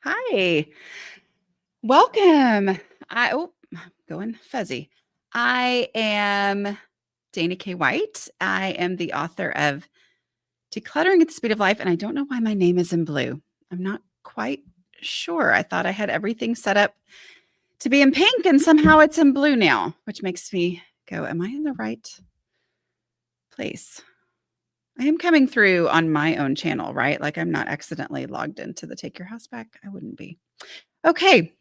Hi, welcome. Going fuzzy. I am Dana K. White. I am the author of Decluttering at the Speed of Life, and I don't know why my name is in blue. I'm not quite sure. I thought I had everything set up to be in pink, and somehow it's in blue now, which makes me go, am I in the right place? I am coming through on my own channel, right? Like I'm not accidentally logged into the Take Your House Back. I wouldn't be. Okay.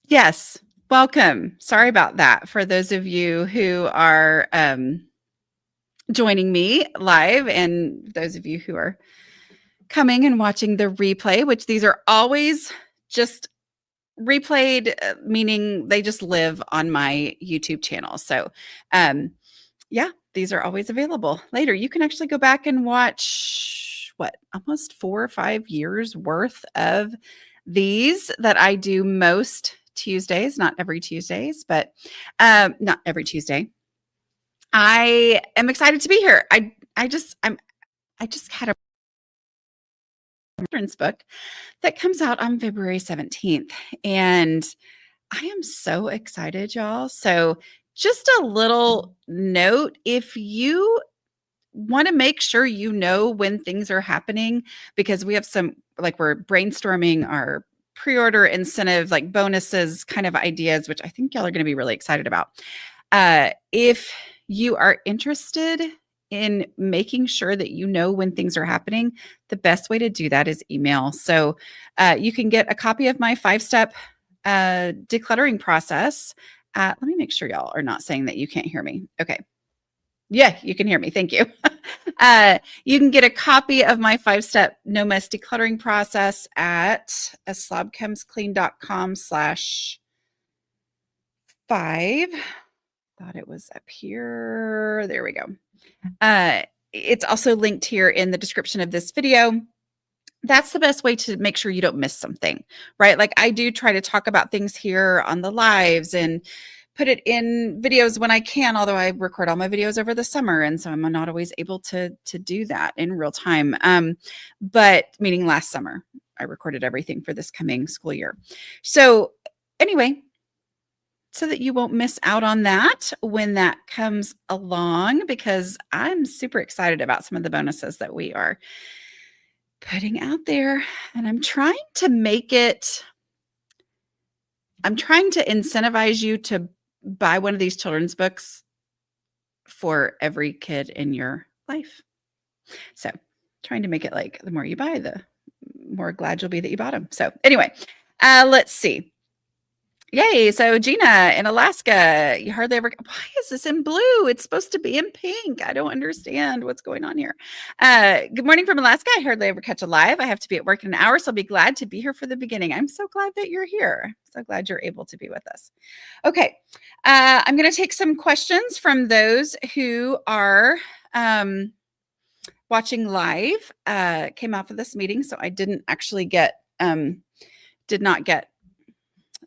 Yes, welcome. Sorry about that for those of you who are joining me live and those of you who are coming and watching the replay, which these are always just replayed, meaning they just live on my YouTube channel. So, yeah, these are always available later. You can actually go back and watch almost 4 or 5 years worth of these that I do most Tuesdays, not every Tuesdays, but not every Tuesday. I am excited to be here. I just had a children's book that comes out on February 17th, and I am so excited, y'all. So just a little note, if you want to make sure you know when things are happening, because we have we're brainstorming our pre-order incentive, like bonuses kind of ideas, which I think y'all are going to be really excited about. If you are interested in making sure that you know when things are happening, the best way to do that is email. So you can get a copy of my 5-step decluttering process. Let me make sure y'all are not saying that you can't hear me. Okay. Yeah, you can hear me. Thank you. You can get a copy of my 5-step no mess decluttering process at aslobcomesclean.com/5. Thought it was up here. There we go. It's also linked here in the description of this video. That's the best way to make sure you don't miss something, right? Like I do try to talk about things here on the lives and put it in videos when I can, although I record all my videos over the summer. And so I'm not always able to do that in real time. But meaning last summer, I recorded everything for this coming school year. So anyway, so that you won't miss out on that when that comes along, because I'm super excited about some of the bonuses that we are putting out there. And I'm trying to incentivize you to buy one of these children's books for every kid in your life. So trying to make it like the more you buy, the more glad you'll be that you bought them. So anyway, let's see. Yay. So Gina in Alaska, you hardly ever, why is this in blue? It's supposed to be in pink. I don't understand what's going on here. Good morning from Alaska. I hardly ever catch a live. I have to be at work in an hour, so I'll be glad to be here for the beginning. I'm so glad that you're here. So glad you're able to be with us. Okay. I'm going to take some questions from those who are watching live. Came off of this meeting, so I didn't actually did not get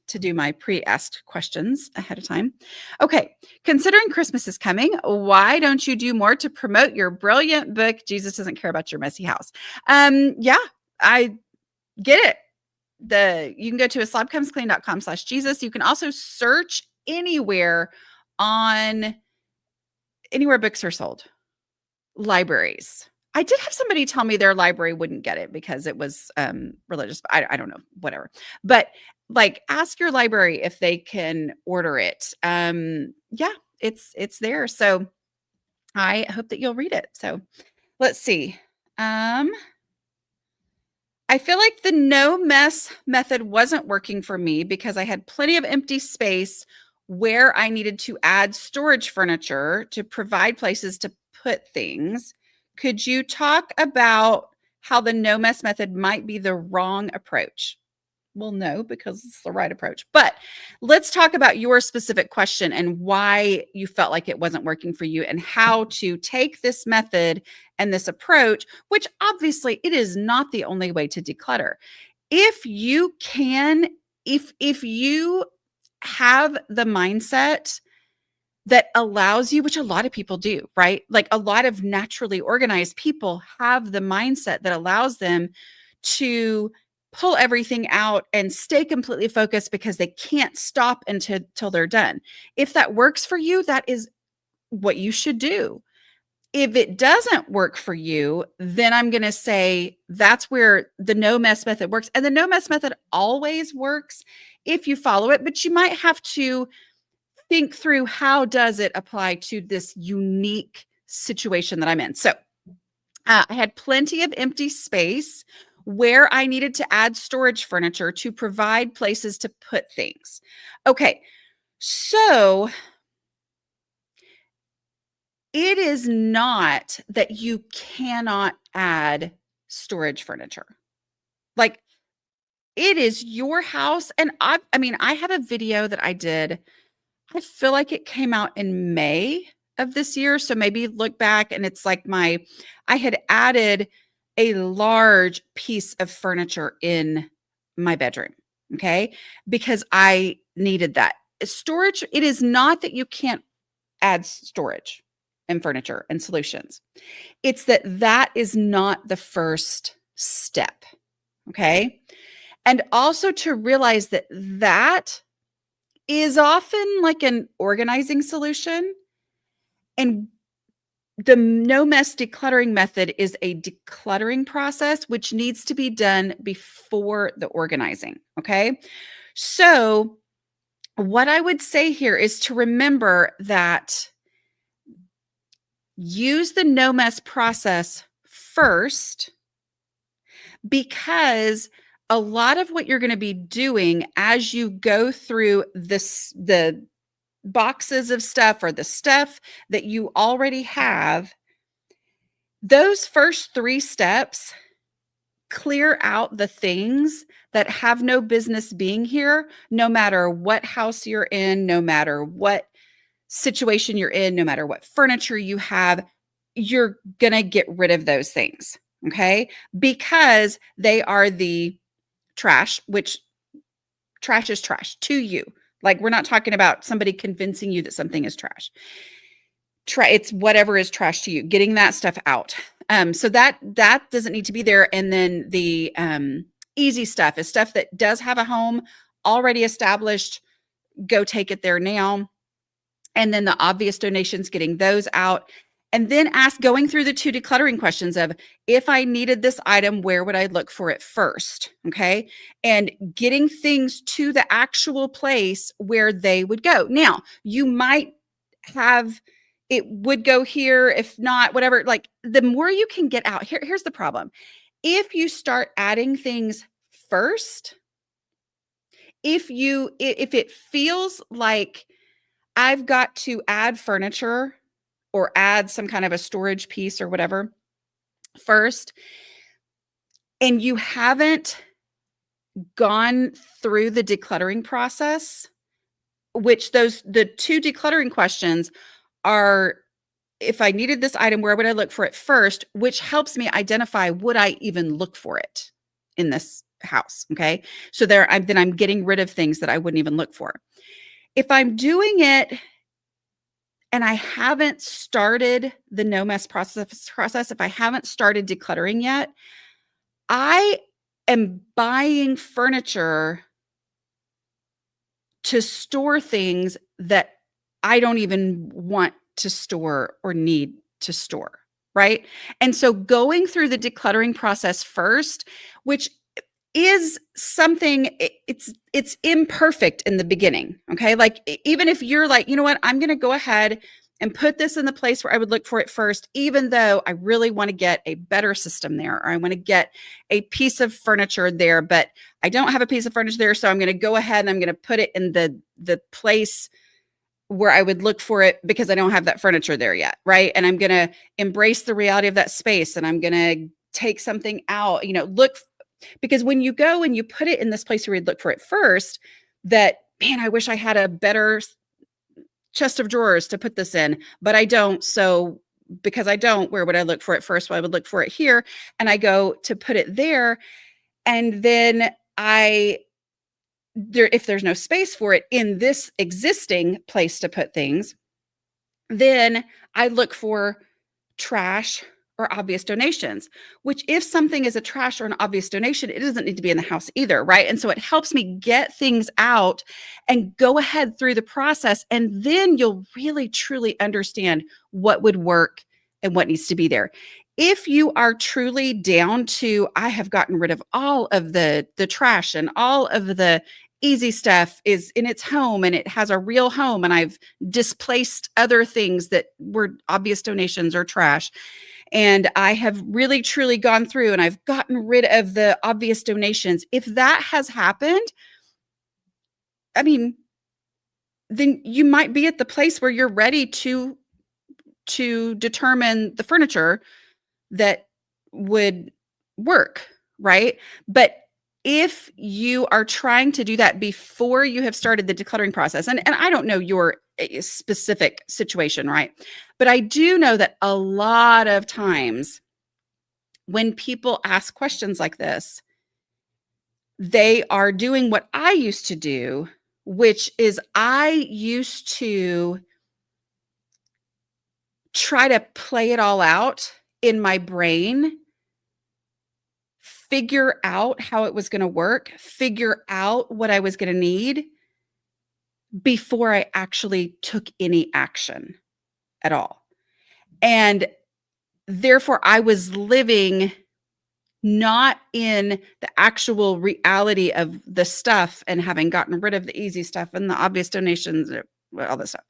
to do my pre-asked questions ahead of time. Okay. Considering Christmas is coming, why don't you do more to promote your brilliant book, Jesus Doesn't Care About Your Messy House? Yeah, I get it. You can go to aslobcomesclean.com/Jesus. You can also search anywhere books are sold. Libraries. I did have somebody tell me their library wouldn't get it because it was religious. I don't know, whatever. But like ask your library if they can order it. Yeah, it's there. So I hope that you'll read it. So let's see. I feel like the no mess method wasn't working for me because I had plenty of empty space where I needed to add storage furniture to provide places to put things. Could you talk about how the no mess method might be the wrong approach? Well, no, because it's the right approach. But let's talk about your specific question and why you felt like it wasn't working for you and how to take this method and this approach, which obviously it is not the only way to declutter. If you can, if you have the mindset that allows you, which a lot of people do, right? Like a lot of naturally organized people have the mindset that allows them to pull everything out and stay completely focused because they can't stop until they're done. If that works for you, that is what you should do. If it doesn't work for you, then I'm going to say that's where the no mess method works. And the no mess method always works if you follow it, but you might have to think through how does it apply to this unique situation that I'm in. So I had plenty of empty space where I needed to add storage furniture to provide places to put things. Okay, so it is not that you cannot add storage furniture. Like, it is your house. And I have a video that I did. I feel like it came out in May of this year. So maybe look back and it's like I had added a large piece of furniture in my bedroom. Okay. Because I needed that. Storage, it is not that you can't add storage and furniture and solutions. It's that is not the first step. Okay. And also to realize that is often like an organizing solution. And the no mess decluttering method is a decluttering process, which needs to be done before the organizing. Okay. So, what I would say here is to remember that use the no mess process first, because a lot of what you're going to be doing as you go through the boxes of stuff or the stuff that you already have, those first 3 steps clear out the things that have no business being here, no matter what house you're in, no matter what situation you're in, no matter what furniture you have, you're going to get rid of those things. Okay. Because they are the trash, which trash is trash to you. Like, we're not talking about somebody convincing you that something is trash. It's whatever is trash to you, getting that stuff out. So that doesn't need to be there. And then the easy stuff is stuff that does have a home already established. Go take it there now. And then the obvious donations, getting those out. And then going through the 2 decluttering questions of, if I needed this item, where would I look for it first? Okay. And getting things to the actual place where they would go. Now, you might have, it would go here, if not, whatever. Like, the more you can get out, here's the problem. If you start adding things first, if it feels like I've got to add furniture or add some kind of a storage piece or whatever first, and you haven't gone through the decluttering process, which the 2 decluttering questions are, if I needed this item, where would I look for it first? Which helps me identify, would I even look for it in this house? Okay. So then I'm getting rid of things that I wouldn't even look for. If I'm doing it and I haven't started the no mess process, if I haven't started decluttering yet, I am buying furniture to store things that I don't even want to store or need to store, right? And so going through the decluttering process first, which is something, it's imperfect in the beginning. Okay. Like, even if you're like, you know what, I'm going to go ahead and put this in the place where I would look for it first, even though I really want to get a better system there, or I want to get a piece of furniture there, but I don't have a piece of furniture there. So I'm going to go ahead and I'm going to put it in the place where I would look for it because I don't have that furniture there yet. Right. And I'm going to embrace the reality of that space, and I'm going to take something out, because when you go and you put it in this place where you'd look for it first, that, man, I wish I had a better chest of drawers to put this in, but I don't. So because I don't, where would I look for it first? Well, I would look for it here, and I go to put it there. And then if there's no space for it in this existing place to put things, then I look for trash or obvious donations, which if something is a trash or an obvious donation, it doesn't need to be in the house either, right? And so it helps me get things out and go ahead through the process. And then you'll really, truly understand what would work and what needs to be there. If you are truly down to, I have gotten rid of all of the trash and all of the easy stuff is in its home and it has a real home, and I've displaced other things that were obvious donations or trash, and I have really truly gone through and I've gotten rid of the obvious donations. If that has happened, I mean, then you might be at the place where you're ready to determine the furniture that would work, right? But if you are trying to do that before you have started the decluttering process, and I don't know your specific situation, right? But I do know that a lot of times when people ask questions like this, they are doing what I used to do, which is I used to try to play it all out in my brain, figure out how it was going to work, figure out what I was going to need before I actually took any action at all. And therefore, I was living not in the actual reality of the stuff and having gotten rid of the easy stuff and the obvious donations, all this stuff.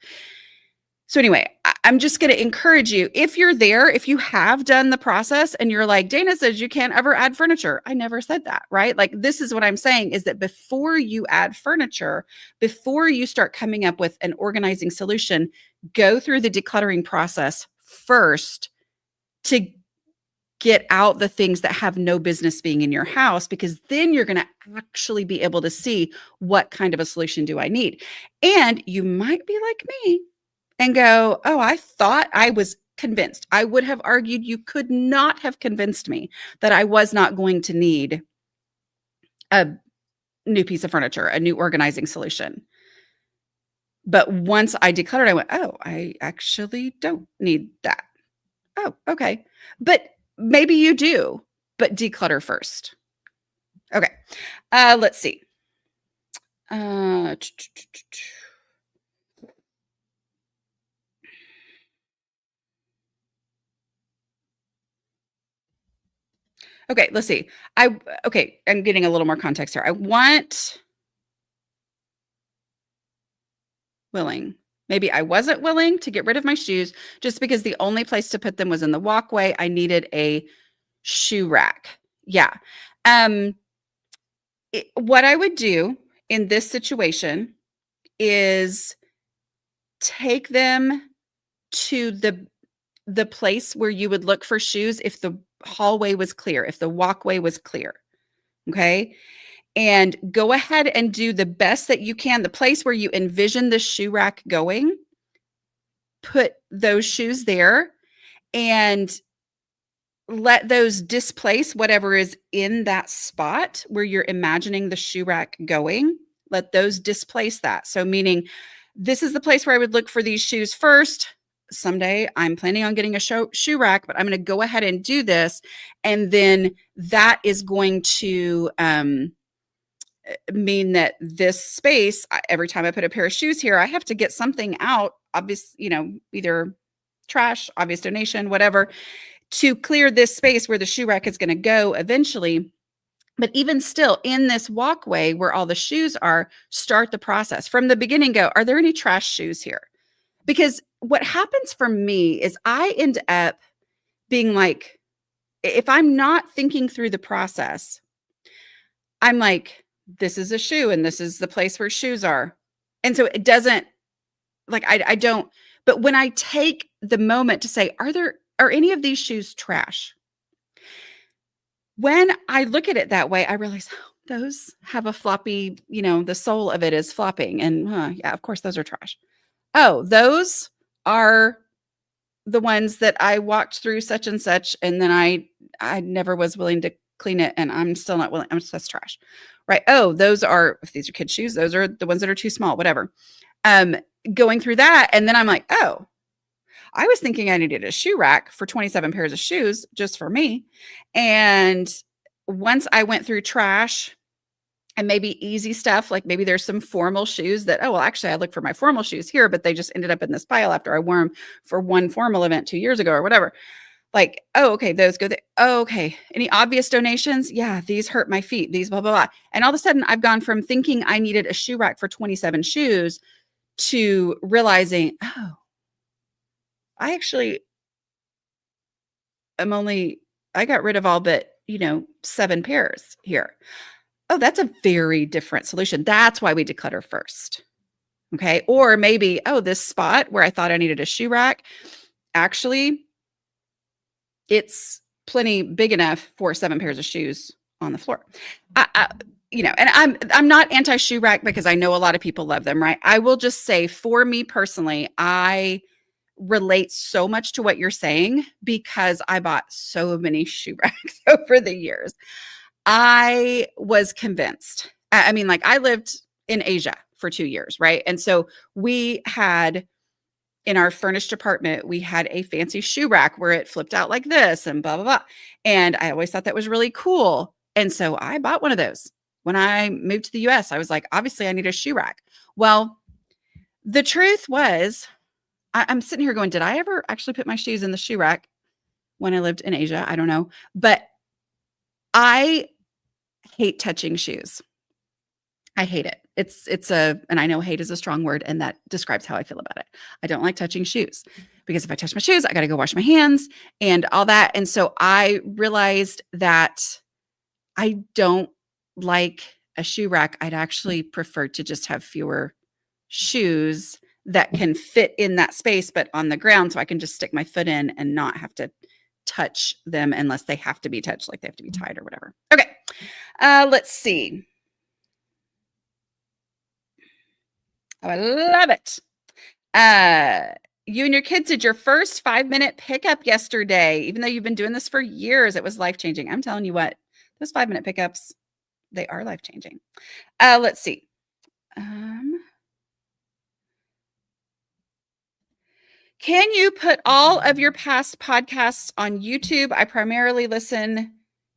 So anyway, I'm just going to encourage you, if you're there, if you have done the process and you're like, Dana says you can't ever add furniture. I never said that, right? Like, this is what I'm saying is that before you add furniture, before you start coming up with an organizing solution, go through the decluttering process first to get out the things that have no business being in your house, because then you're going to actually be able to see what kind of a solution do I need. And you might be like me and go, oh, I thought I was convinced. I would have argued you could not have convinced me that I was not going to need a new piece of furniture, a new organizing solution. But once I decluttered, I went, oh, I actually don't need that. Oh, okay. But maybe you do, but declutter first. Okay. Let's see. Okay, let's see. Okay, I'm getting a little more context here. I want willing. Maybe I wasn't willing to get rid of my shoes just because the only place to put them was in the walkway. I needed a shoe rack. Yeah. What I would do in this situation is take them to the place where you would look for shoes if the hallway was clear, if the walkway was clear. Okay. And go ahead and do the best that you can. The place where you envision the shoe rack going, put those shoes there and let those displace whatever is in that spot where you're imagining the shoe rack going. Let those displace that. So meaning this is the place where I would look for these shoes first. Someday I'm planning on getting a shoe rack, but I'm going to go ahead and do this. And then that is going to mean that this space, every time I put a pair of shoes here, I have to get something out, obvious, either trash, obvious donation, whatever, to clear this space where the shoe rack is going to go eventually. But even still, in this walkway where all the shoes are, start the process from the beginning. Go, are there any trash shoes here? Because what happens for me is I end up being like, if I'm not thinking through the process, I'm like, this is a shoe and this is the place where shoes are. And so it doesn't, like, I don't, but when I take the moment to say, are any of these shoes trash? When I look at it that way, I realize, oh, those have a floppy, the sole of it is flopping. And yeah, of course, those are trash. Oh, those are the ones that I walked through such and such. And then I never was willing to clean it. And I'm still not willing. That's trash. Right. Oh, if these are kids' shoes, those are the ones that are too small, whatever. Going through that. And then I'm like, oh, I was thinking I needed a shoe rack for 27 pairs of shoes just for me. And once I went through trash and maybe easy stuff, like maybe there's some formal shoes that, oh, well, actually, I looked for my formal shoes here, but they just ended up in this pile after I wore them for one formal event 2 years ago or whatever. Like, oh, okay, those go there. Oh, okay. Any obvious donations? Yeah, these hurt my feet, these blah, blah, blah. And all of a sudden, I've gone from thinking I needed a shoe rack for 27 shoes to realizing, oh, I actually I got rid of all but, 7 pairs here. Oh, that's a very different solution. That's why we declutter first. Okay. Or maybe, oh, this spot where I thought I needed a shoe rack, actually, it's plenty big enough for 7 pairs of shoes on the floor. And I'm not anti shoe rack because I know a lot of people love them, right? I will just say for me personally, I relate so much to what you're saying because I bought so many shoe racks over the years. I was convinced. I mean, like I lived in Asia for 2 years, right? And so we had in our furnished apartment, we had a fancy shoe rack where it flipped out like this and blah, blah, blah. And I always thought that was really cool. And so I bought one of those. When I moved to the US, I was like, obviously, I need a shoe rack. Well, the truth was, I'm sitting here going, did I ever actually put my shoes in the shoe rack when I lived in Asia? I don't know. But I hate touching shoes. I hate it. And I know hate is a strong word, and that describes how I feel about it. I don't like touching shoes because if I touch my shoes, I got to go wash my hands and all that. And so I realized that I don't like a shoe rack. I'd actually prefer to just have fewer shoes that can fit in that space, but on the ground, so I can just stick my foot in and not have to touch them unless they have to be touched, like they have to be tied or whatever. Okay. Let's see. Oh, I love it. You and your kids did your first 5-minute pickup yesterday. Even though you've been doing this for years, it was life-changing. I'm telling you what, those 5-minute pickups, they are life-changing. Let's see. Can you put all of your past podcasts on YouTube? I primarily listen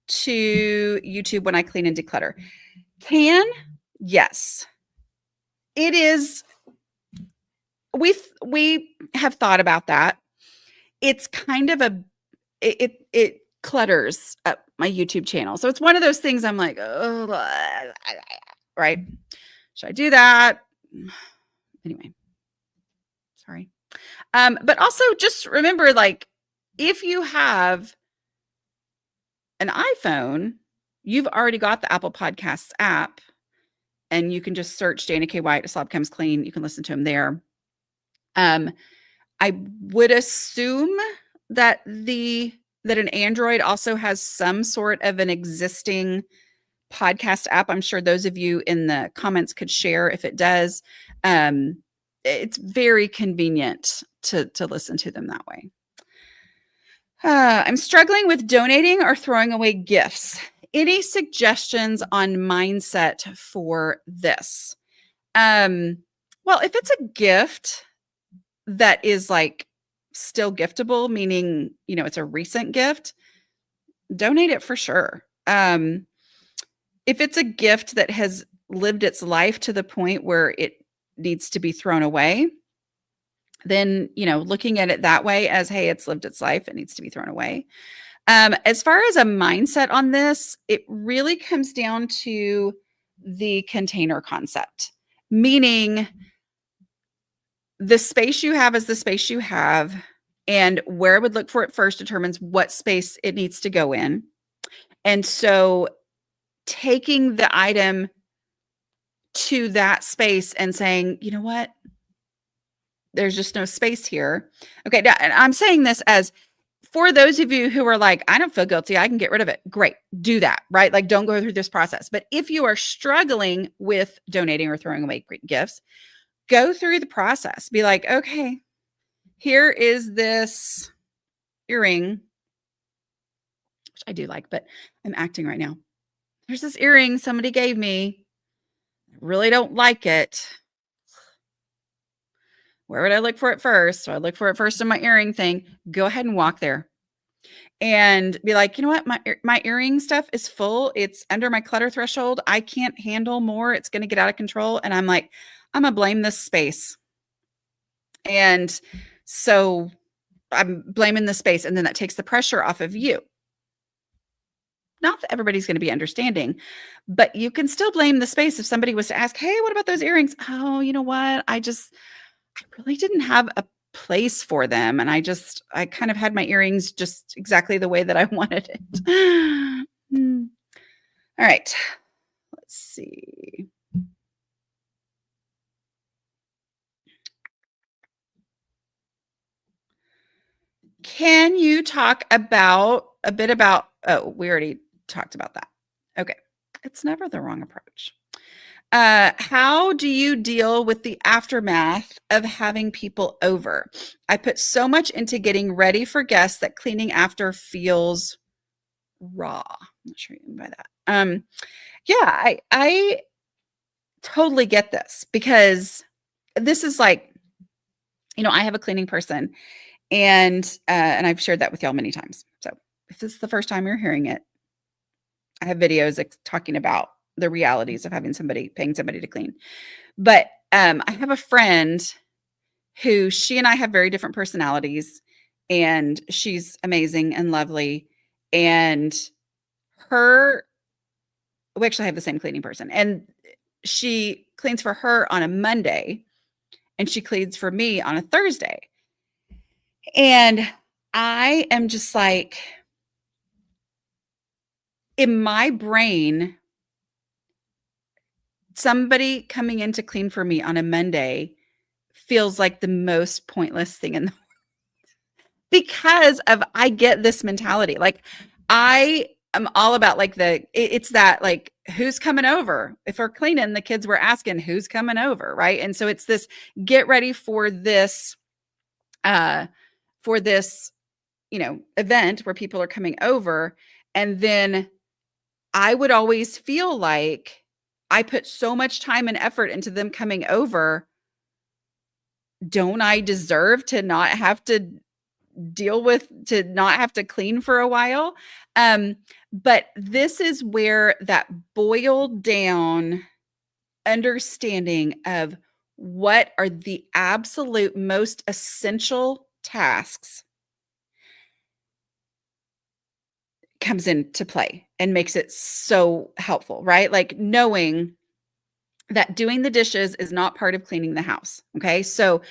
to YouTube when I clean and declutter. Can? Yes. It is. We have thought about that. It's kind of it clutters up my YouTube channel. So it's one of those things I'm like, oh, right. Should I do that? Anyway, sorry. But also just remember, like, if you have an iPhone, you've already got the Apple Podcasts app, and you can just search Dana K. White, A Slob Comes Clean. You can listen to him there. I would assume that an Android also has some sort of an existing podcast app. I'm sure those of you in the comments could share if it does. It's very convenient to listen to them that way. I'm struggling with donating or throwing away gifts. Any suggestions on mindset for this? Well, if it's a gift that is like still giftable, meaning, it's a recent gift, donate it for sure. If it's a gift that has lived its life to the point where it needs to be thrown away, then, looking at it that way as, hey, it's lived its life, it needs to be thrown away. As far as a mindset on this, it really comes down to the container concept, meaning the space you have is the space you have, and where I would look for it first determines what space it needs to go in. And so taking the item to that space and saying, you know what? There's just no space here. Okay. Now, and I'm saying this as for those of you who are like, I don't feel guilty, I can get rid of it. Great. Do that, right? Like, don't go through this process. But if you are struggling with donating or throwing away gifts, go through the process. Be like, okay, here is this earring, which I do like, but I'm acting right now. There's this earring somebody gave me. I really don't like it. where would I look for it first? So I look for it first in my earring thing. Go ahead and walk there and be like, you know what? My earring stuff is full. It's under my clutter threshold. I can't handle more. It's going to get out of control. And I'm like, I'm going to blame this space. And so I'm blaming the space. And then that takes the pressure off of you. Not that everybody's going to be understanding, but you can still blame the space. If somebody was to ask, hey, what about those earrings? Oh, you know what? I really didn't have a place for them. And I kind of had my earrings just exactly the way that I wanted it. All right. Let's see. Can you talk about a bit about, oh, we already talked about that. Okay. It's never the wrong approach. How do you deal with the aftermath of having people over? I put so much into getting ready for guests that cleaning after feels raw. I'm not sure you mean by that. Yeah, I totally get this because this is like, I have a cleaning person and I've shared that with y'all many times. So if this is the first time you're hearing it, I have videos talking about the realities of paying somebody to clean. But I have a friend who she and I have very different personalities, and she's amazing and lovely. And we actually have the same cleaning person, and she cleans for her on a Monday and she cleans for me on a Thursday. And I am just like, in my brain, somebody coming in to clean for me on a Monday feels like the most pointless thing in the world because I get this mentality. Like I am all about like it's that like, who's coming over? If we're cleaning, the kids were asking who's coming over, right? And so it's this get ready for this uh for this, event where people are coming over. And then I would always feel like I put so much time and effort into them coming over. Don't I deserve to not have to not have to clean for a while? But this is where that boiled down understanding of what are the absolute most essential tasks comes into play and makes it so helpful, right? Like knowing that doing the dishes is not part of cleaning the house. Okay. So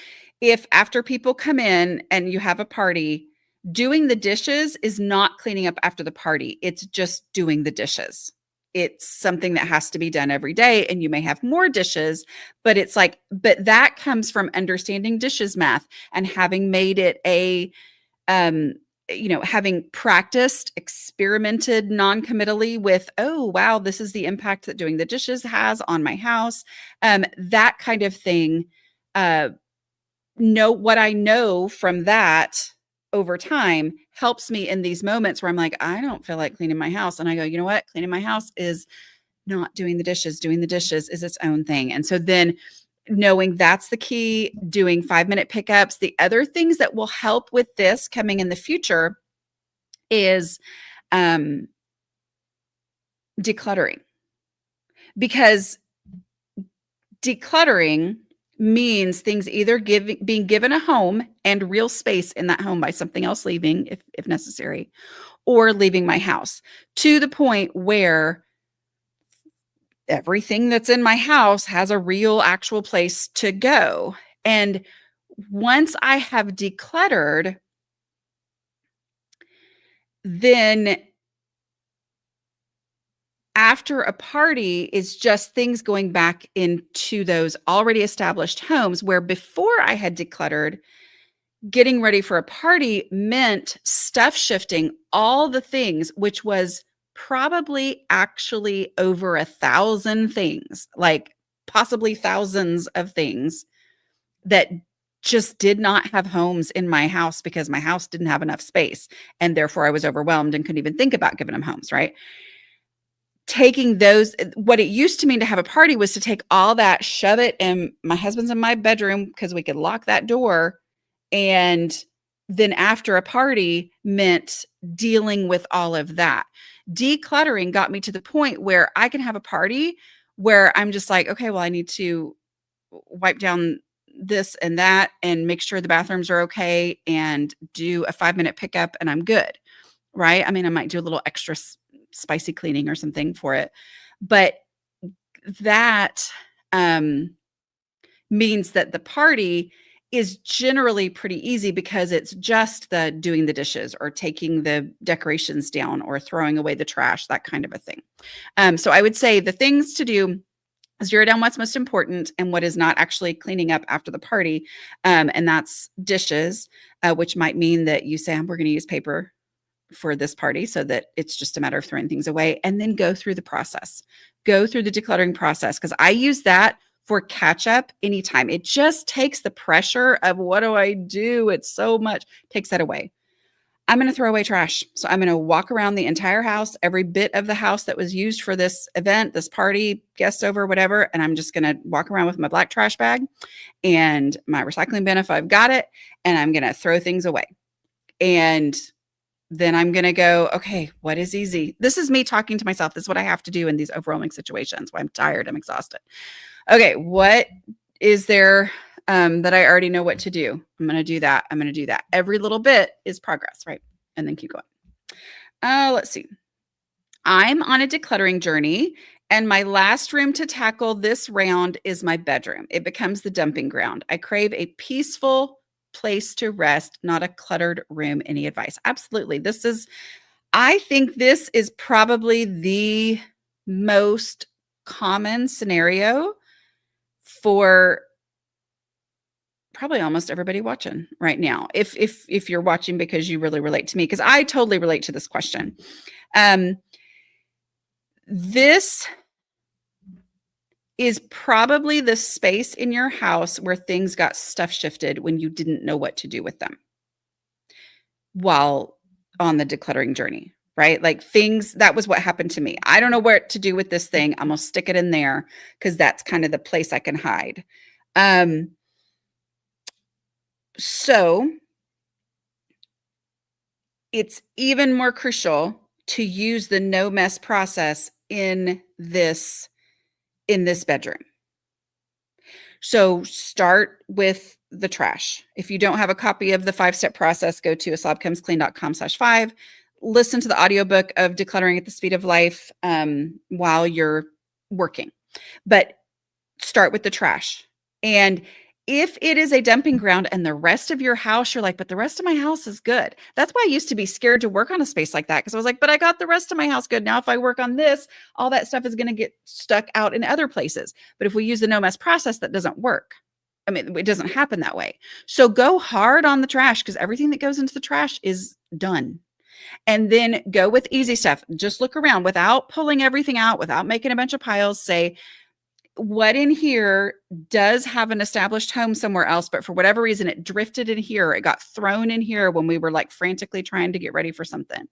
if after people come in and you have a party, doing the dishes is not cleaning up after the party. It's just doing the dishes. It's something that has to be done every day. And you may have more dishes, but but that comes from understanding dishes math and having made it um, having practiced, experimented non-committally with, oh, wow, this is the impact that doing the dishes has on my house. That kind of thing. Know what I know from that over time helps me in these moments where I'm like, I don't feel like cleaning my house. And I go, you know what? Cleaning my house is not doing the dishes. Doing the dishes is its own thing. And so then knowing that's the key, doing 5-minute pickups. The other things that will help with this coming in the future is decluttering, because decluttering means things either being given a home and real space in that home by something else leaving if necessary, or leaving my house to the point where everything that's in my house has a real actual place to go. And once I have decluttered, then after a party is just things going back into those already established homes, where before I had decluttered, getting ready for a party meant stuff shifting all the things, which was probably actually over 1,000 things, like possibly thousands of things that just did not have homes in my house because my house didn't have enough space. And therefore I was overwhelmed and couldn't even think about giving them homes, right? taking those, what it used to mean to have a party was to take all that, shove it in my husband's and my bedroom because we could lock that door. And then after a party meant dealing with all of that. Decluttering got me to the point where I can have a party where I'm just like, okay, well, I need to wipe down this and that and make sure the bathrooms are okay and do a 5-minute pickup and I'm good. Right. I mean, I might do a little extra spicy cleaning or something for it, but that means that the party is generally pretty easy because it's just the doing the dishes or taking the decorations down or throwing away the trash, that kind of a thing. So I would say the things to do: zero down what's most important and what is not actually cleaning up after the party. And that's dishes, which might mean that you say, we're going to use paper for this party so that it's just a matter of throwing things away, and then go through the process. Go through the decluttering process, because I use that for catch up anytime. It just takes the pressure of what do I do? It's so much, takes that away. I'm going to throw away trash. So I'm going to walk around the entire house, every bit of the house that was used for this event, this party, guests over, whatever. And I'm just going to walk around with my black trash bag and my recycling bin if I've got it. And I'm going to throw things away. And then I'm going to go, okay, what is easy? This is me talking to myself. This is what I have to do in these overwhelming situations where I'm tired, I'm exhausted. Okay, what is there that I already know what to do? I'm going to do that. I'm going to do that. Every little bit is progress, right? And then keep going. Let's see. I'm on a decluttering journey, and my last room to tackle this round is my bedroom. It becomes the dumping ground. I crave a peaceful place to rest, not a cluttered room. Any advice? Absolutely. I think this is probably the most common scenario for probably almost everybody watching right now. If you're watching because you really relate to me, because I totally relate to this question. This is probably the space in your house where things got stuff shifted when you didn't know what to do with them while on the decluttering journey, right? Like things, that was what happened to me. I don't know what to do with this thing. I'm going to stick it in there because that's kind of the place I can hide. So it's even more crucial to use the no mess process in this bedroom. So start with the trash. If you don't have a copy of the 5-step process, go to aslobcomesclean.com/5. Listen to the audiobook of Decluttering at the Speed of Life while you're working. But start with the trash. And if it is a dumping ground and the rest of your house, you're like, but the rest of my house is good. That's why I used to be scared to work on a space like that, because I was like, but I got the rest of my house good. Now, if I work on this, all that stuff is going to get stuck out in other places. But if we use the no mess process, that doesn't work. I mean, it doesn't happen that way. So go hard on the trash, because everything that goes into the trash is done. And then go with easy stuff. Just look around without pulling everything out, without making a bunch of piles. Say, what in here does have an established home somewhere else, but for whatever reason, it drifted in here. It got thrown in here when we were like frantically trying to get ready for something.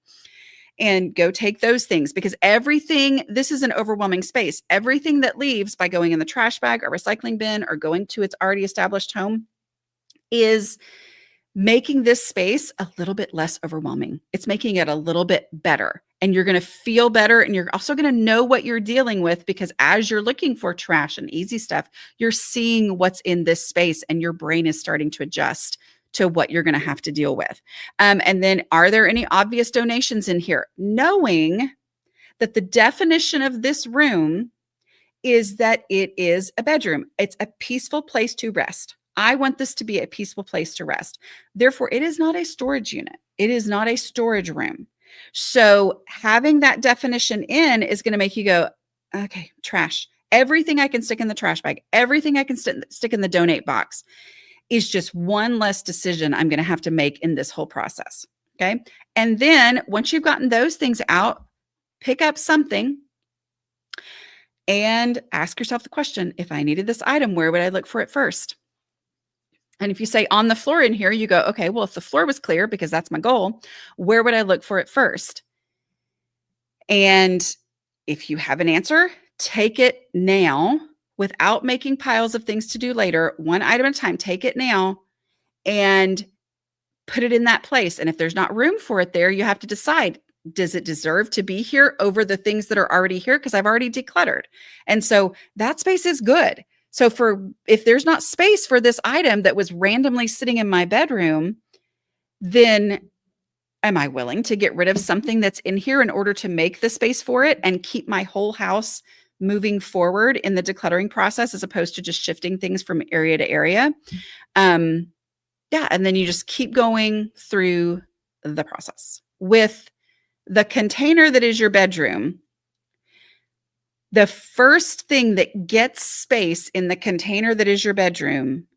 And go take those things, because this is an overwhelming space. Everything that leaves by going in the trash bag or recycling bin or going to its already established home is making this space a little bit less overwhelming. It's making it a little bit better, and you're going to feel better. And you're also going to know what you're dealing with, because as you're looking for trash and easy stuff, you're seeing what's in this space, and your brain is starting to adjust to what you're going to have to deal with. And then, are there any obvious donations in here? Knowing that the definition of this room is that it is a bedroom. It's a peaceful place to rest. I want this to be a peaceful place to rest. Therefore, it is not a storage unit. It is not a storage room. So having that definition in is going to make you go, okay, trash. Everything I can stick in the trash bag, everything I can stick in the donate box is just one less decision I'm going to have to make in this whole process. Okay. And then once you've gotten those things out, pick up something and ask yourself the question, if I needed this item, where would I look for it first? And if you say on the floor in here, you go, okay, well, if the floor was clear, because that's my goal, where would I look for it first? And if you have an answer, take it now without making piles of things to do later, one item at a time. Take it now and put it in that place. And if there's not room for it there, you have to decide, does it deserve to be here over the things that are already here? Because I've already decluttered. And so that space is good. So if there's not space for this item that was randomly sitting in my bedroom, then am I willing to get rid of something that's in here in order to make the space for it and keep my whole house moving forward in the decluttering process, as opposed to just shifting things from area to area? Yeah. And then you just keep going through the process. With the container that is your bedroom, the first thing that gets space in the container that is your bedroom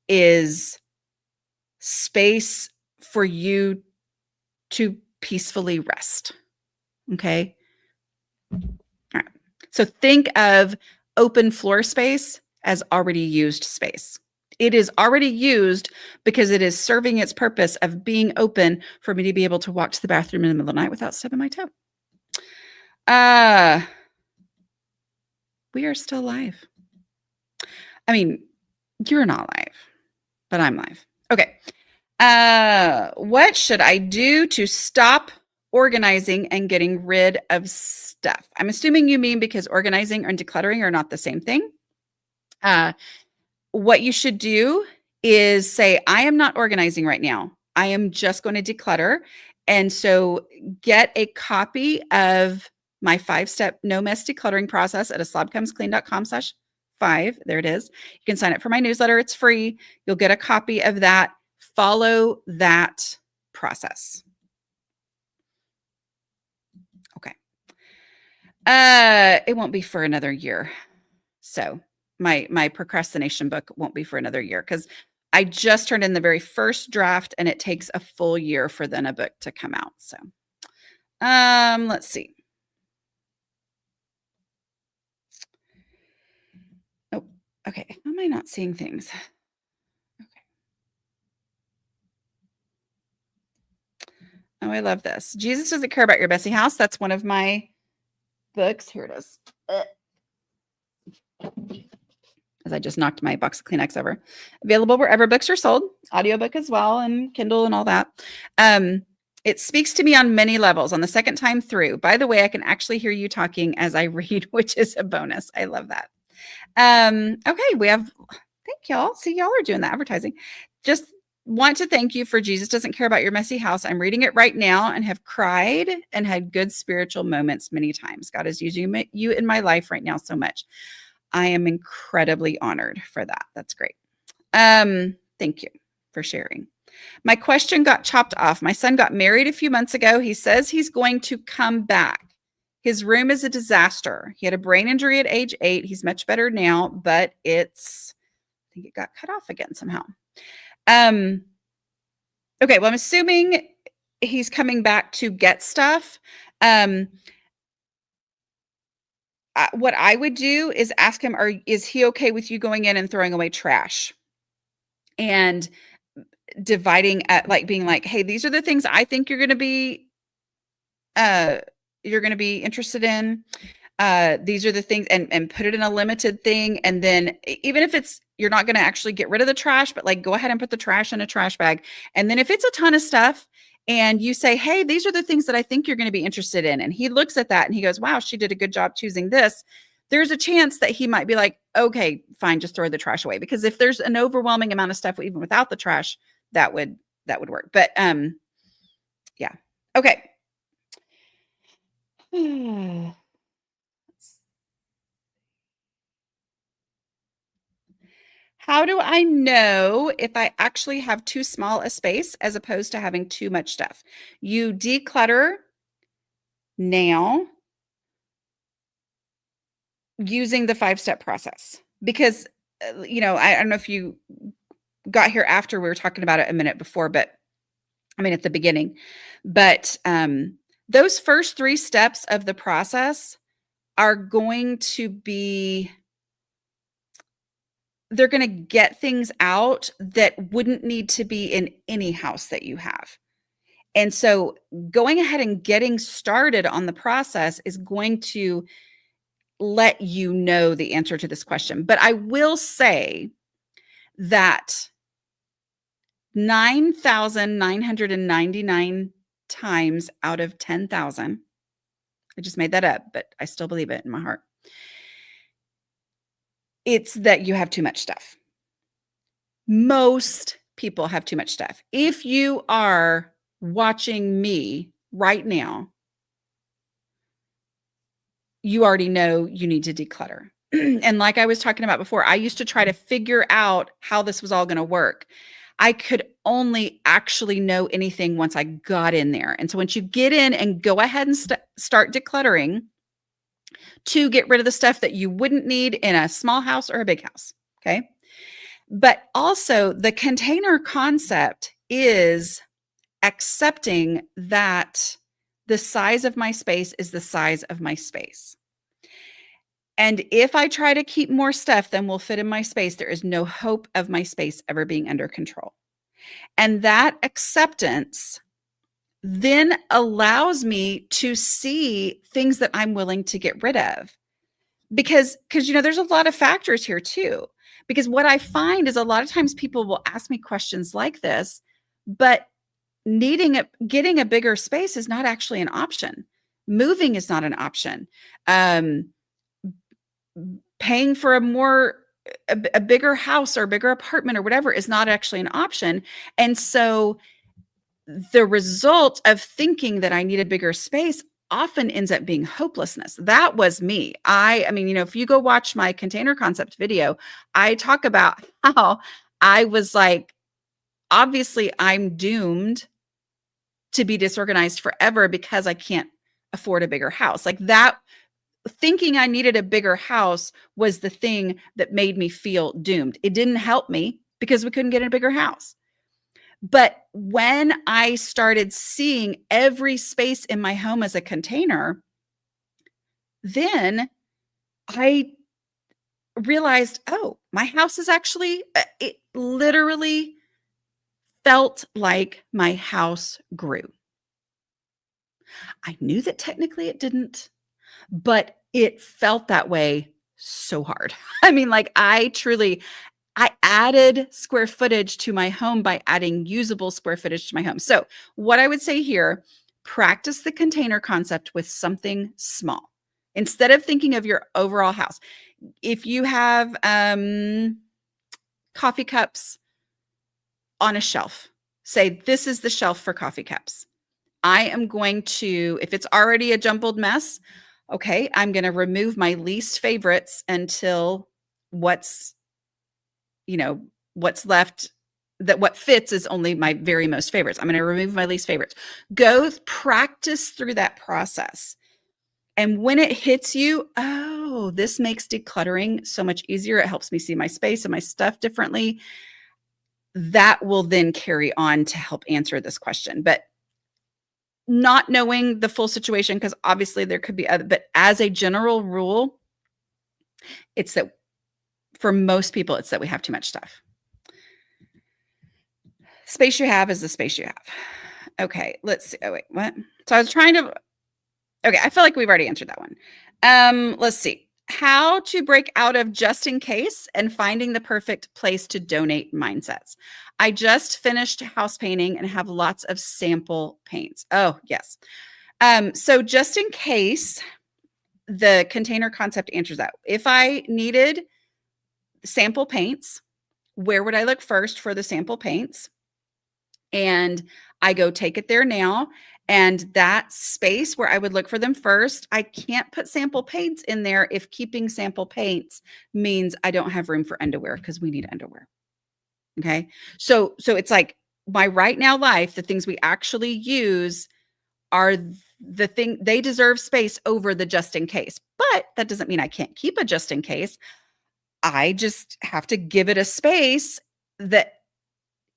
is space for you to peacefully rest. Okay. All right. So think of open floor space as already used space. It is already used because it is serving its purpose of being open for me to be able to walk to the bathroom in the middle of the night without stubbing my toe. We are still live. I mean, you're not live, but I'm live. Okay. What should I do to stop organizing and getting rid of stuff? I'm assuming you mean because organizing and decluttering are not the same thing. What you should do is say, I am not organizing right now. I am just going to declutter. And so get a copy of my 5-step no mess decluttering process at aslobcomesclean.com/5. There it is. You can sign up for my newsletter. It's free. You'll get a copy of that. Follow that process. Okay. It won't be for another year. So my procrastination book won't be for another year because I just turned in the very first draft and it takes a full year for then a book to come out. So let's see. Oh, okay. How am I not seeing things? Okay. Oh, I love this. Jesus Doesn't Care About Your Messy House. That's one of my books. Here it is. As I just knocked my box of Kleenex over. Available wherever books are sold, audiobook as well, and Kindle and all that. It speaks to me on many levels on the second time through. By the way, I can actually hear you talking as I read, which is a bonus. I love that. Okay, thank y'all. See, y'all are doing the advertising. Just want to thank you for Jesus Doesn't Care About Your Messy House. I'm reading it right now and have cried and had good spiritual moments many times. God is using you in my life right now so much. I am incredibly honored for that. That's great. Thank you for sharing. My question got chopped off. My son got married a few months ago. He says he's going to come back. His room is a disaster. He had a brain injury at age 8. He's much better now, but I think it got cut off again somehow. Okay, well, I'm assuming he's coming back to get stuff. What I would do is ask him, is he okay with you going in and throwing away trash? And dividing being like, hey, these are the things I think you're going to be interested in. These are the things, and put it in a limited thing. And then even if you're not going to actually get rid of the trash, but like go ahead and put the trash in a trash bag. And then if it's a ton of stuff and you say, hey, these are the things that I think you're going to be interested in. And he looks at that and he goes, wow, she did a good job choosing this. There's a chance that he might be like, okay, fine, just throw the trash away. Because if there's an overwhelming amount of stuff, even without the trash, that would work. But yeah. Okay. How do I know if I actually have too small a space as opposed to having too much stuff? You declutter now using the 5-step process because, I don't know if you got here after we were talking about it a minute before, but I mean, at the beginning, but those first 3 steps of the process are going to be, they're going to get things out that wouldn't need to be in any house that you have. And so going ahead and getting started on the process is going to let you know the answer to this question. But I will say that 9,999 times out of 10,000, I just made that up, but I still believe it in my heart, it's that you have too much stuff. Most people have too much stuff. If you are watching me right now, you already know you need to declutter. And like I was talking about before, I used to try to figure out how this was all going to work. I could only actually know anything once I got in there. And so once you get in and go ahead and start decluttering to get rid of the stuff that you wouldn't need in a small house or a big house. Okay. But also the container concept is accepting that the size of my space is the size of my space. And if I try to keep more stuff than will fit in my space, there is no hope of my space ever being under control. And that acceptance then allows me to see things that I'm willing to get rid of. Because there's a lot of factors here too. Because what I find is a lot of times people will ask me questions like this, but getting a bigger space is not actually an option. Moving is not an option. Paying for a bigger house or a bigger apartment or whatever is not actually an option. And so the result of thinking that I need a bigger space often ends up being hopelessness. That was me. I mean, if you go watch my container concept video, I talk about how I was like, obviously I'm doomed to be disorganized forever because I can't afford a bigger house. Like that, thinking I needed a bigger house was the thing that made me feel doomed. It didn't help me because we couldn't get a bigger house. But when I started seeing every space in my home as a container, then I realized, oh, my house is actually, it literally felt like my house grew. I knew that technically it didn't, but it felt that way so hard. I mean, like I added square footage to my home by adding usable square footage to my home. So what I would say here, practice the container concept with something small. Instead of thinking of your overall house. If you have coffee cups on a shelf, say this is the shelf for coffee cups. I am going to, if it's already a jumbled mess, okay, I'm going to remove my least favorites until what's left, that what fits is only my very most favorites. I'm going to remove my least favorites. Go practice through that process. And when it hits you, oh, this makes decluttering so much easier. It helps me see my space and my stuff differently. That will then carry on to help answer this question. But not knowing the full situation, because obviously there could be other, but as a general rule, it's that for most people, it's that we have too much stuff. Space you have is the space you have. Okay, let's see. Oh, wait, what? So I was trying to, okay, I feel like we've already answered that one. Let's see. How to break out of just in case and finding the perfect place to donate mindsets. I just finished house painting and have lots of sample paints. Oh, yes. So just in case, the container concept answers that. If I needed sample paints, where would I look first for the sample paints? And I go take it there now. And that space where I would look for them first, I can't put sample paints in there if keeping sample paints means I don't have room for underwear, because we need underwear. Okay. So it's like my right now life, the things we actually use are the thing, they deserve space over the just in case. But that doesn't mean I can't keep a just in case. I just have to give it a space that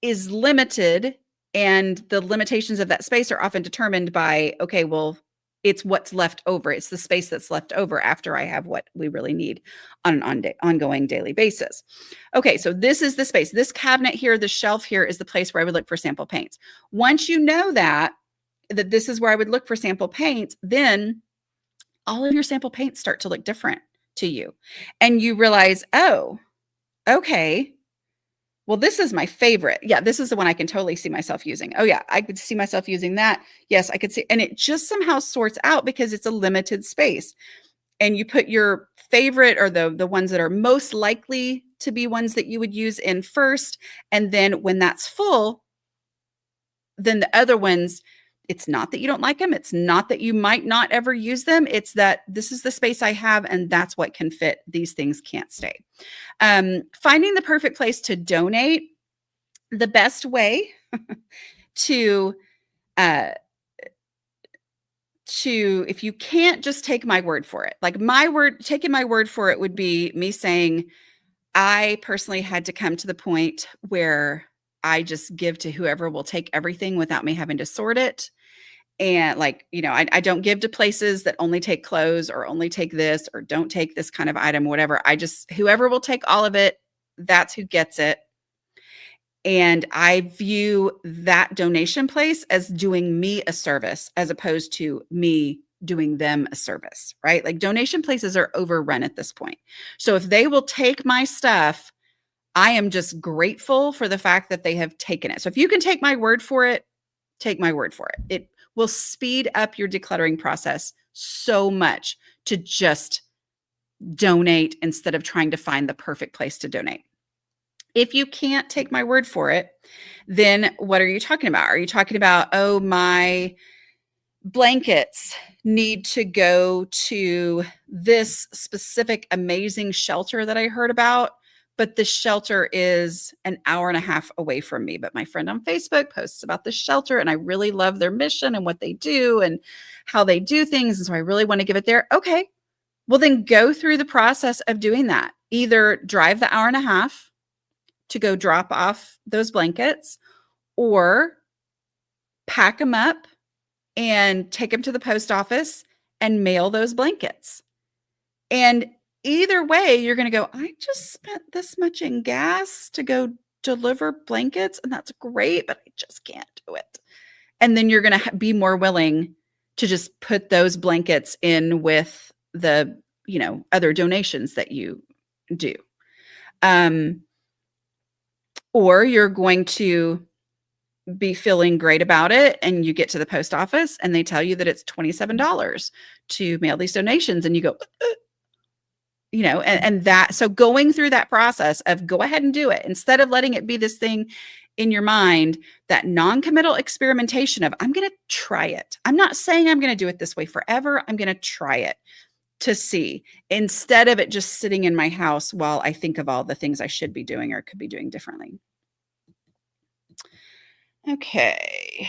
is limited, and the limitations of that space are often determined by, okay, well, it's what's left over. It's the space that's left over after I have what we really need on an ongoing daily basis. Okay, so this is the space. This cabinet here, the shelf here is the place where I would look for sample paints. Once you know that, that this is where I would look for sample paints, then all of your sample paints start to look different to you. And you realize, oh, okay, well, this is my favorite. Yeah, this is the one I can totally see myself using. Oh, yeah, I could see myself using that. Yes, I could see. And it just somehow sorts out because it's a limited space. And you put your favorite or the ones that are most likely to be ones that you would use in first. And then when that's full, then the other ones, it's not that you don't like them. It's not that you might not ever use them. It's that this is the space I have and that's what can fit. These things can't stay. Finding the perfect place to donate, the best way to if you can't just take my word for it, like taking my word for it would be me saying, I personally had to come to the point where I just give to whoever will take everything without me having to sort it. And like, I don't give to places that only take clothes or only take this or don't take this kind of item, whatever. Whoever will take all of it, that's who gets it. And I view that donation place as doing me a service as opposed to me doing them a service, right? Like donation places are overrun at this point. So if they will take my stuff, I am just grateful for the fact that they have taken it. So if you can take my word for it, take my word for it. It will speed up your decluttering process so much to just donate instead of trying to find the perfect place to donate. If you can't take my word for it, then what are you talking about? Are you talking about, oh, my blankets need to go to this specific amazing shelter that I heard about, but the shelter is an hour and a half away from me. But my friend on Facebook posts about the shelter and I really love their mission and what they do and how they do things. And so I really want to give it there. Okay, well, then go through the process of doing that. Either drive the hour and a half to go drop off those blankets or pack them up and take them to the post office and mail those blankets. And either way, you're going to go, I just spent this much in gas to go deliver blankets and that's great, but I just can't do it. And then you're going to be more willing to just put those blankets in with the, other donations that you do. Or you're going to be feeling great about it and you get to the post office and they tell you that it's $27 to mail these donations and you go, and that, so going through that process of go ahead and do it instead of letting it be this thing in your mind, that non-committal experimentation of I'm going to try it. I'm not saying I'm going to do it this way forever. I'm going to try it to see, instead of it just sitting in my house while I think of all the things I should be doing or could be doing differently. Okay.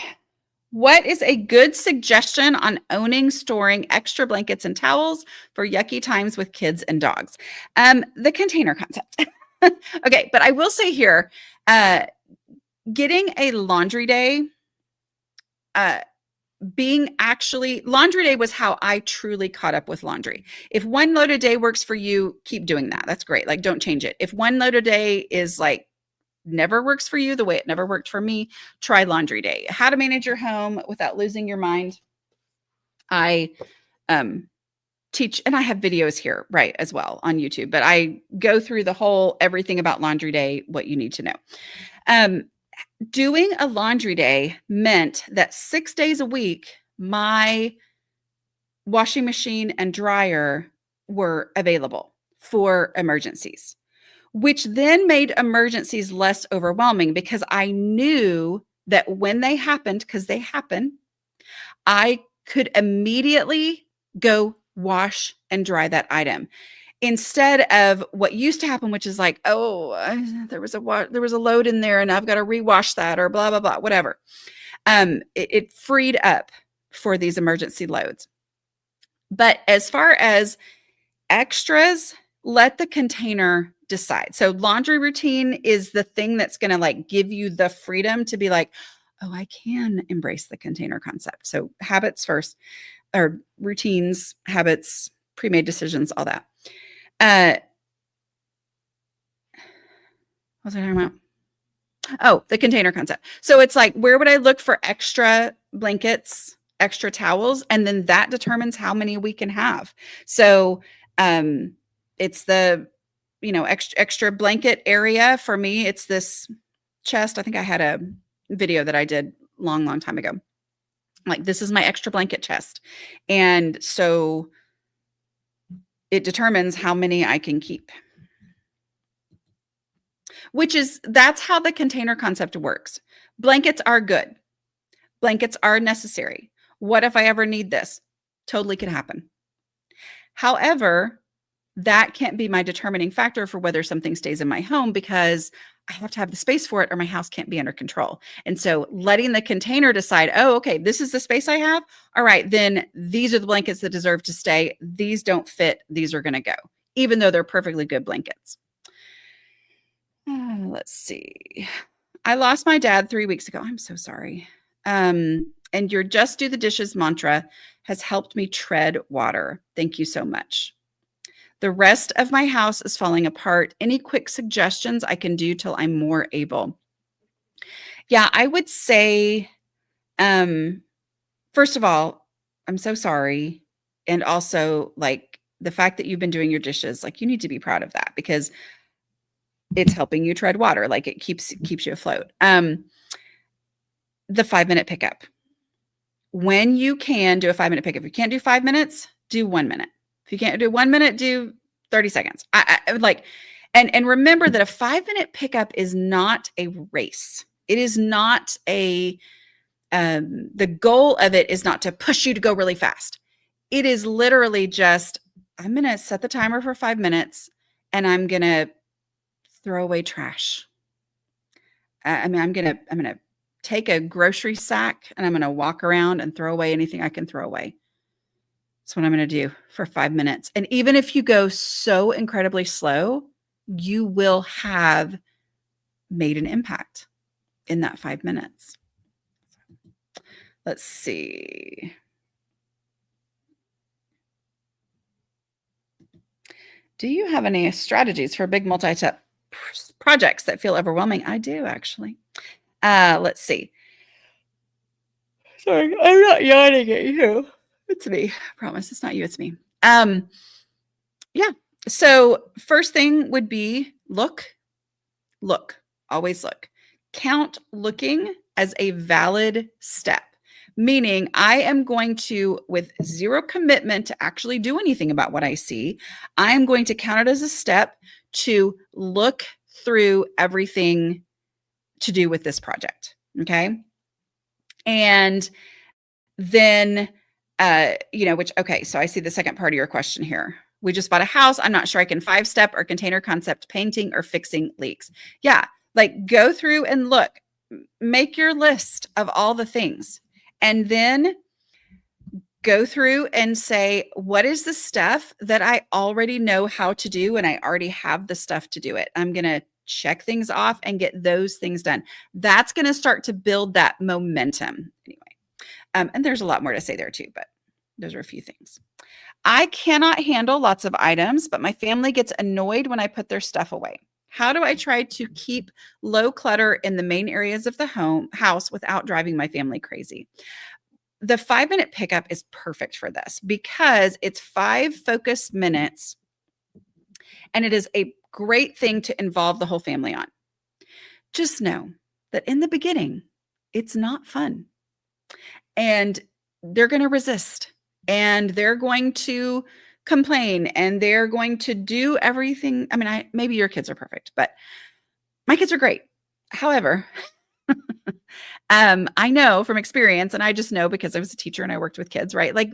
What is a good suggestion on owning, storing extra blankets and towels for yucky times with kids and dogs? The container concept. Okay, but I will say here, getting a laundry day, laundry day was how I truly caught up with laundry. If one load a day works for you, keep doing that. That's great. Like, don't change it. If one load a day is like never works for you the way it never worked for me, try laundry day. How to manage your home without losing your mind. I teach, and I have videos here, right, as well on YouTube, but I go through the whole everything about laundry day, what you need to know. Doing a laundry day meant that 6 days a week, my washing machine and dryer were available for emergencies, which then made emergencies less overwhelming because I knew that when they happened, because they happen, I could immediately go wash and dry that item. Instead of what used to happen, which is like, there was a load in there and I've got to rewash that or blah, blah, blah, whatever. It freed up for these emergency loads. But as far as extras, let the container decide. So laundry routine is the thing that's going to like give you the freedom to be like, oh, I can embrace the container concept. So habits first, or routines, habits, pre-made decisions, all that. What was I talking about? Oh, the container concept. So it's like, where would I look for extra blankets, extra towels, and then that determines how many we can have. So it's the, extra blanket area. For me, it's this chest. I think I had a video that I did long time ago. Like, this is my extra blanket chest. And so it determines how many I can keep. That's how the container concept works. Blankets are good. Blankets are necessary. What if I ever need this? Totally could happen. However, that can't be my determining factor for whether something stays in my home, because I have to have the space for it or my house can't be under control. And so letting the container decide, oh, okay, this is the space I have. All right, then these are the blankets that deserve to stay. These don't fit. These are going to go, even though they're perfectly good blankets. Let's see. I lost my dad 3 weeks ago. I'm so sorry. And your just do the dishes mantra has helped me tread water. Thank you so much. The rest of my house is falling apart. Any quick suggestions I can do till I'm more able? Yeah, I would say, first of all, I'm so sorry. And also, like, the fact that you've been doing your dishes, like, you need to be proud of that, because it's helping you tread water. Like, it keeps you afloat. The 5-minute pickup. When you can do a 5-minute pickup, if you can't do 5 minutes, do 1 minute. If you can't do 1 minute, do 30 seconds. I would like, and remember that a 5-minute pickup is not a race. It is not the goal of it is not to push you to go really fast. It is literally just, I'm going to set the timer for 5 minutes and I'm going to throw away trash. I'm going to take a grocery sack and I'm going to walk around and throw away anything I can throw away. That's what I'm going to do for 5 minutes. And even if you go so incredibly slow, you will have made an impact in that 5 minutes. Let's see. Do you have any strategies for big multi-step projects that feel overwhelming? I do, actually. Let's see. Sorry, I'm not yawning at you. It's me. I promise it's not you, it's me. Yeah. So first thing would be look, always look. Count looking as a valid step, meaning I am going to, with zero commitment to actually do anything about what I see, I am going to count it as a step to look through everything to do with this project. Okay. And then, so I see the second part of your question here. We just bought a house. I'm not sure I can 5-step or container concept painting or fixing leaks. Yeah. Like, go through and look, make your list of all the things, and then go through and say, what is the stuff that I already know how to do? And I already have the stuff to do it. I'm going to check things off and get those things done. That's going to start to build that momentum anyway. And there's a lot more to say there too, but those are a few things. I cannot handle lots of items, but my family gets annoyed when I put their stuff away. How do I try to keep low clutter in the main areas of the house without driving my family crazy? The 5-minute pickup is perfect for this because it's 5 focused minutes, and it is a great thing to involve the whole family on. Just know that in the beginning, it's not fun. And they're going to resist, and they're going to complain, and they're going to do everything. I mean, maybe your kids are perfect, but my kids are great. However, I know from experience, and I just know because I was a teacher and I worked with kids, right? Like,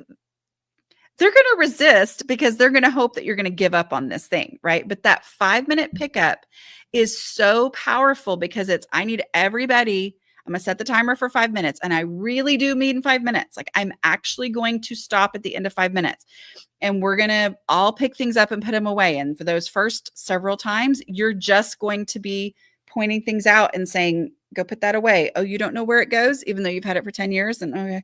they're going to resist because they're going to hope that you're going to give up on this thing, right? But that 5-minute pickup is so powerful because I need everybody. I'm going to set the timer for 5 minutes, and I really do mean 5 minutes. Like, I'm actually going to stop at the end of 5 minutes, and we're going to all pick things up and put them away. And for those first several times, you're just going to be pointing things out and saying, go put that away. Oh, you don't know where it goes, even though you've had it for 10 years. And okay,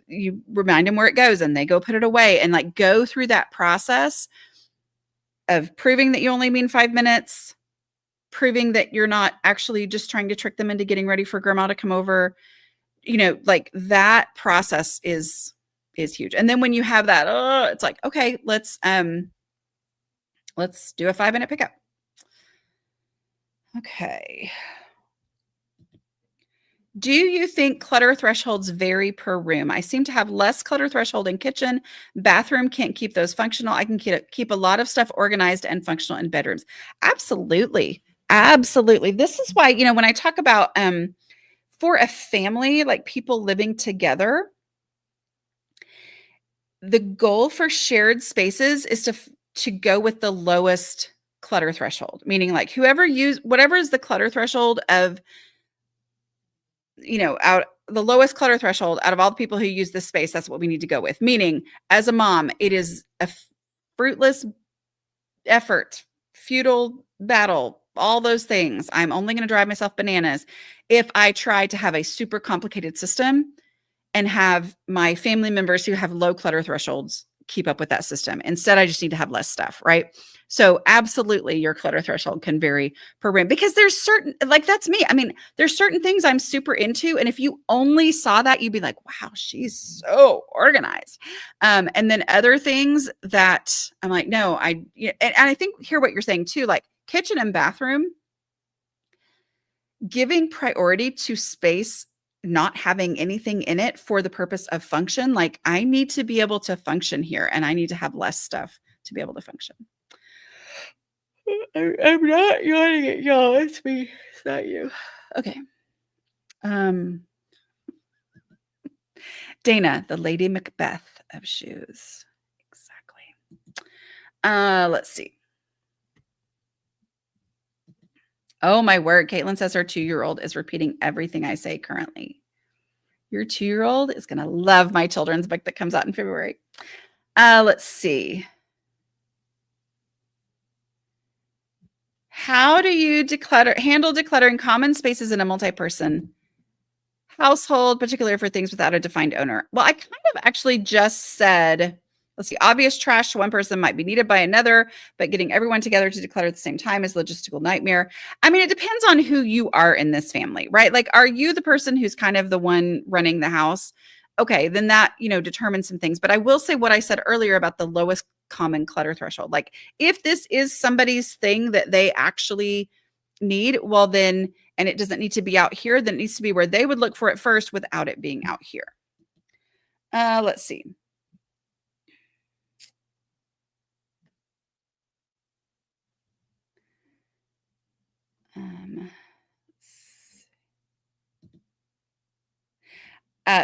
you remind them where it goes and they go put it away, and like go through that process of proving that you only mean 5 minutes, proving that you're not actually just trying to trick them into getting ready for grandma to come over, like that process is huge. And then when you have that, it's like, okay, let's do a 5-minute pickup. Okay. Do you think clutter thresholds vary per room? I seem to have less clutter threshold in kitchen. Bathroom can't keep those functional. I can keep a lot of stuff organized and functional in bedrooms. Absolutely. Absolutely. This is why, when I talk about for a family, like people living together, the goal for shared spaces is to go with the lowest clutter threshold, meaning like whatever is the clutter threshold of out the lowest clutter threshold out of all the people who use this space, that's what we need to go with. Meaning, as a mom, it is a fruitless effort, futile battle, all those things. I'm only going to drive myself bananas if I try to have a super complicated system and have my family members who have low clutter thresholds keep up with that system. Instead, I just need to have less stuff, right? So absolutely your clutter threshold can vary per room because there's that's me. I mean, there's certain things I'm super into. And if you only saw that, you'd be like, wow, she's so organized. And then other things that I'm like, no, and I hear what you're saying too, like kitchen and bathroom, giving priority to space, not having anything in it for the purpose of function. Like I need to be able to function here and I need to have less stuff to be able to function. I'm not yawning at y'all. It's me. It's not you. Okay. Dana, the Lady Macbeth of shoes. Exactly. Let's see. Oh, my word. Caitlin says her 2-year-old is repeating everything I say currently. Your 2-year-old is going to love my children's book that comes out in February. Let's see. How do you handle decluttering common spaces in a multi-person household, particularly for things without a defined owner? Well, I kind of actually just said, let's see, obvious trash to one person might be needed by another, but getting everyone together to declutter at the same time is a logistical nightmare. I mean, it depends on who you are in this family, right? Like, are you the person who's kind of the one running the house? Okay, then that, determines some things. But I will say what I said earlier about the lowest common clutter threshold. Like, if this is somebody's thing that they actually need, well, then, and it doesn't need to be out here, then it needs to be where they would look for it first without it being out here. Let's see.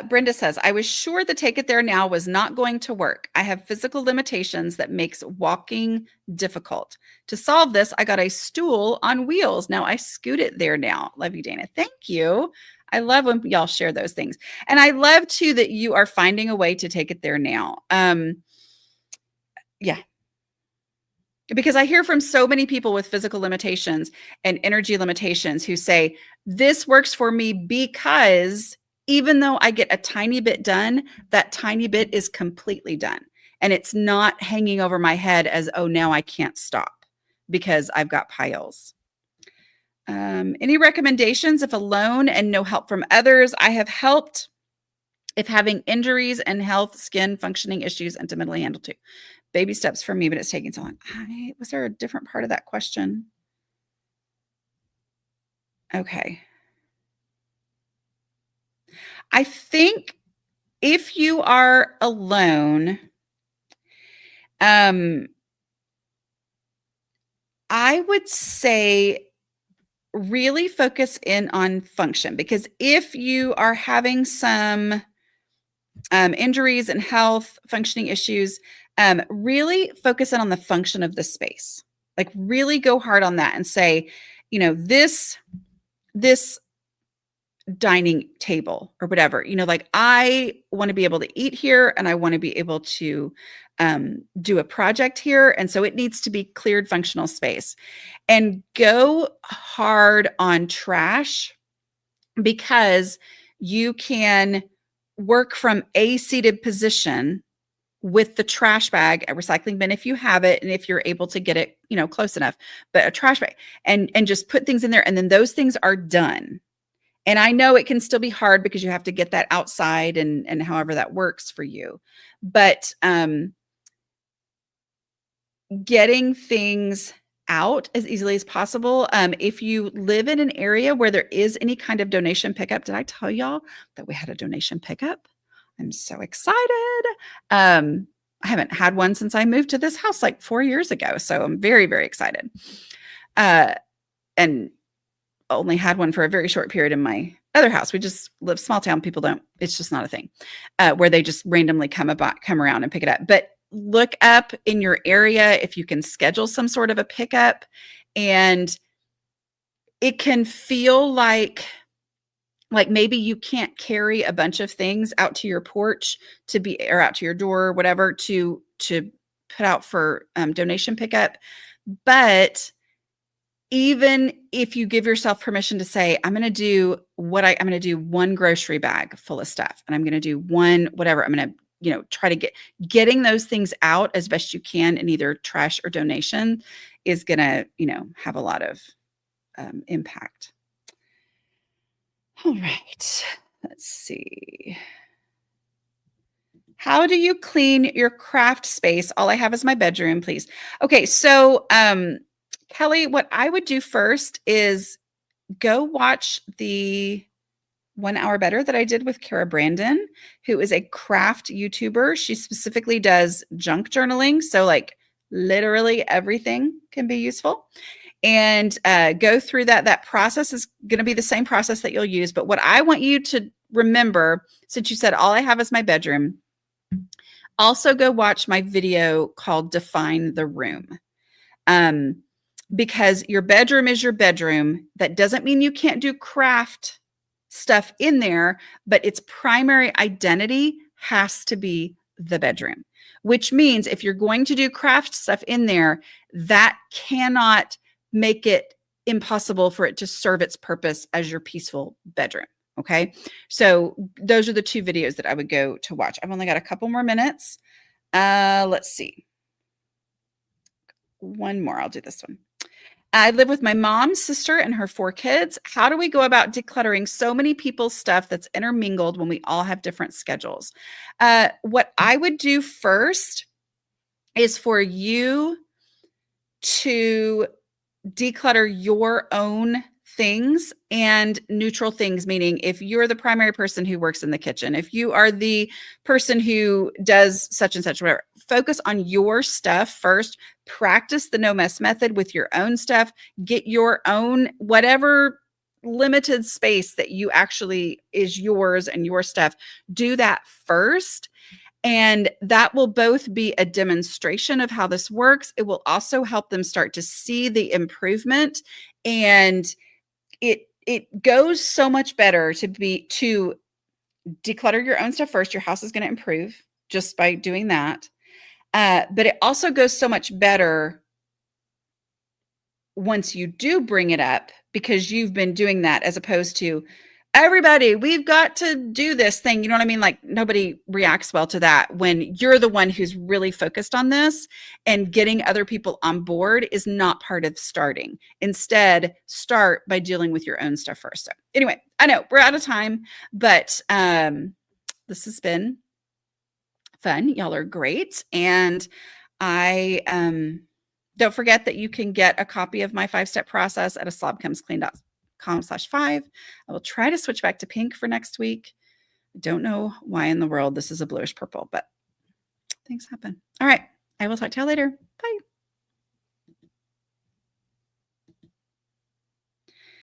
Brenda says, I was sure the take it there now was not going to work. I have physical limitations that makes walking difficult. To solve this, I got a stool on wheels. Now I scoot it there now. Love you, Dana. Thank you. I love when y'all share those things. And I love too that you are finding a way to take it there now. Yeah. Because I hear from so many people with physical limitations and energy limitations who say, this works for me because even though I get a tiny bit done, that tiny bit is completely done. And it's not hanging over my head as, oh, now I can't stop because I've got piles. Any recommendations if alone and no help from others? I have helped if having injuries and health, skin, functioning issues, and to mentally handle too. Baby steps for me, but it's taking so long. Was there a different part of that question? Okay. I think if you are alone, I would say really focus in on function, because if you are having some injuries and health functioning issues, really focus in on the function of the space. Like really go hard on that and say, this dining table or whatever, like I want to be able to eat here and I want to be able to do a project here. And so it needs to be cleared functional space. And go hard on trash, because you can work from a seated position with the trash bag, a recycling bin if you have it, and if you're able to get it, close enough, but a trash bag, and just put things in there, and then those things are done. And I know it can still be hard because you have to get that outside and however that works for you. But getting things out as easily as possible. If you live in an area where there is any kind of donation pickup, did I tell y'all that we had a donation pickup? I'm so excited. I haven't had one since I moved to this house like 4 years ago. So I'm very, very excited. And only had one for a very short period in my other house. We just live small town. People don't, it's just not a thing where they just randomly come around and pick it up. But look up in your area if you can schedule some sort of a pickup. And it can feel like maybe you can't carry a bunch of things out to your porch or out to your door or whatever to put out for donation pickup. But even if you give yourself permission to say, I'm going to do I'm going to do one grocery bag full of stuff, and I'm going to do one, whatever, I'm going to, try to getting those things out as best you can in either trash or donation is going to, have a lot of impact. All right. Let's see. How do you clean your craft space? All I have is my bedroom, please. Okay. So, Kelly, what I would do first is go watch the 1 Hour Better that I did with Kara Brandon, who is a craft YouTuber. She specifically does junk journaling. So like literally everything can be useful. And go through that. That process is going to be the same process that you'll use. But what I want you to remember, since you said all I have is my bedroom, also go watch my video called Define the Room. Because your bedroom is your bedroom. That doesn't mean you can't do craft stuff in there, but its primary identity has to be the bedroom, which means if you're going to do craft stuff in there, that cannot make it impossible for it to serve its purpose as your peaceful bedroom. Okay. So those are the 2 videos that I would go to watch. I've only got a couple more minutes. Let's see. One more. I'll do this one. I live with my mom, sister, and her 4 kids. How do we go about decluttering so many people's stuff that's intermingled when we all have different schedules? What I would do first is for you to declutter your own things and neutral things, meaning if you're the primary person who works in the kitchen, if you are the person who does such and such, whatever, focus on your stuff first. Practice the no mess method with your own stuff. Get your own, whatever limited space that you actually is yours and your stuff. Do that first. And that will both be a demonstration of how this works. It will also help them start to see the improvement. And it goes so much better to declutter your own stuff first. Your house is going to improve just by doing that. But it also goes so much better once you do bring it up because you've been doing that, as opposed to everybody, we've got to do this thing. You know what I mean? Like nobody reacts well to that when you're the one who's really focused on this, and getting other people on board is not part of starting. Instead, start by dealing with your own stuff first. So anyway, I know we're out of time, but this has been fun. Y'all are great. And I don't forget that you can get a copy of my 5-step process at aslobcomesclean.com/5. I will try to switch back to pink for next week. I don't know why in the world this is a bluish purple, but things happen. All right. I will talk to y'all later. Bye.